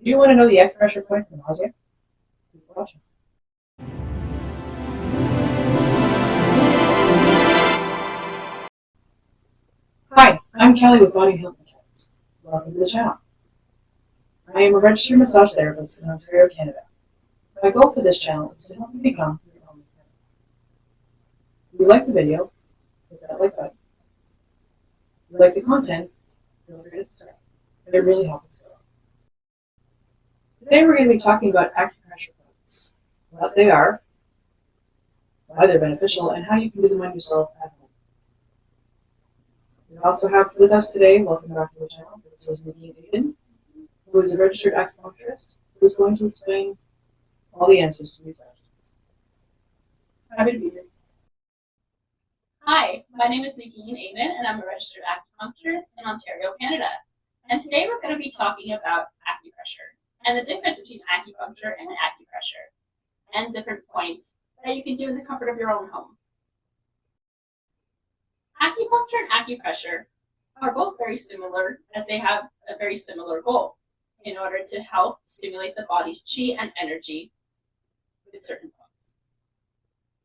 Do you want to know the acupressure point for nausea? Keep watching. Hi, I'm Kelly with Body Health Mechanics. Welcome to the channel. I am a registered massage therapist in Ontario, Canada. My goal for this channel is to help you become your own mechanic. If you like the video, hit that like button. If you like the content, feel free to subscribe. It really helps us grow. Today we're going to be talking about acupressure points, what they are, why they're beneficial, and how you can do them on yourself at home. We also have with us today, welcome back to the channel, this is Nikki Aiden, who is a registered acupuncturist, who is going to explain all the answers to these questions. Happy to be here. Hi, my name is Nikki Aiden, and I'm a registered acupuncturist in Ontario, Canada. And today we're going to be talking about acupressure and the difference between acupuncture and acupressure and different points that you can do in the comfort of your own home. Acupuncture and acupressure are both very similar as they have a very similar goal in order to help stimulate the body's chi and energy with certain points.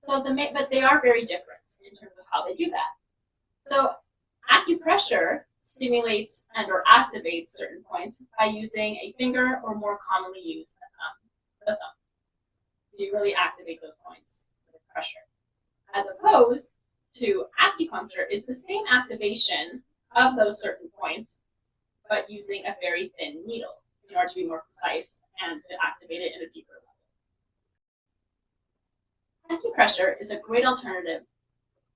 But they are very different in terms of how they do that. So acupressure stimulates and or activates certain points by using a finger or more commonly used the thumb to really activate those points with pressure. As opposed to acupuncture is the same activation of those certain points, but using a very thin needle in order to be more precise and to activate it in a deeper level. Acupressure is a great alternative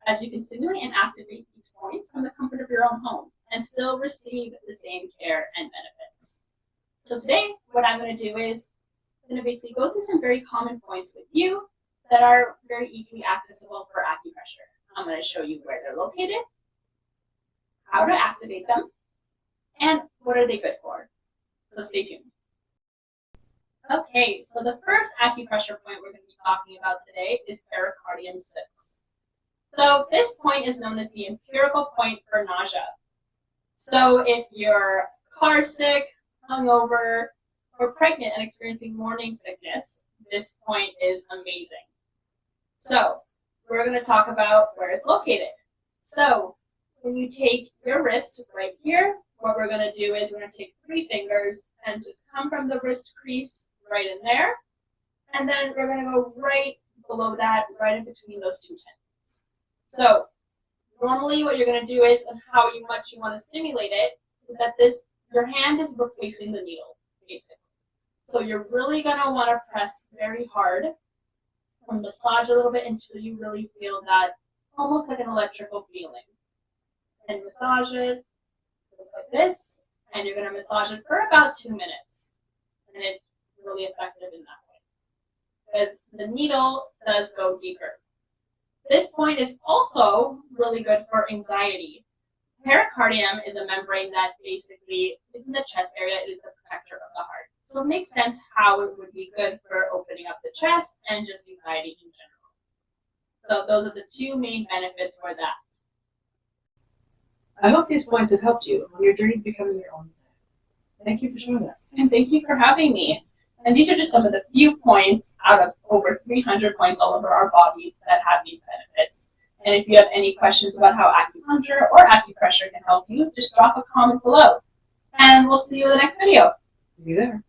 as you can stimulate and activate these points from the comfort of your own home and still receive the same care and benefits. So today, what I'm going to do is I'm going to basically go through some very common points with you that are very easily accessible for acupressure. I'm going to show you where they're located, how to activate them, and what are they good for. So stay tuned. Okay, so the first acupressure point we're going to be talking about today is pericardium 6. So this point is known as the empirical point for nausea. So if you're car sick, hungover, or pregnant and experiencing morning sickness, this point is amazing. So we're going to talk about where it's located. So when you take your wrist right here, what we're going to do is we're going to take 3 fingers and just come from the wrist crease right in there. And then we're going to go right below that, right in between those 2 tendons. So normally what you're going to do is, and how much you want to stimulate it, is that your hand is replacing the needle, basically. So you're really going to want to press very hard and massage a little bit until you really feel that almost like an electrical feeling. And massage it just like this, and you're going to massage it for about 2 minutes. And it's really effective in that way, because the needle does go deeper. This point is also really good for anxiety. Pericardium is a membrane that basically is in the chest area. It is the protector of the heart. So it makes sense how it would be good for opening up the chest and just anxiety in general. So those are the 2 main benefits for that. I hope these points have helped you on your journey to becoming your own mechanic. Thank you for joining us. And thank you for having me. And these are just some of the few points out of over 300 points all over our body that have these benefits. And if you have any questions about how acupuncture or acupressure can help you, just drop a comment below. And we'll see you in the next video. See you there.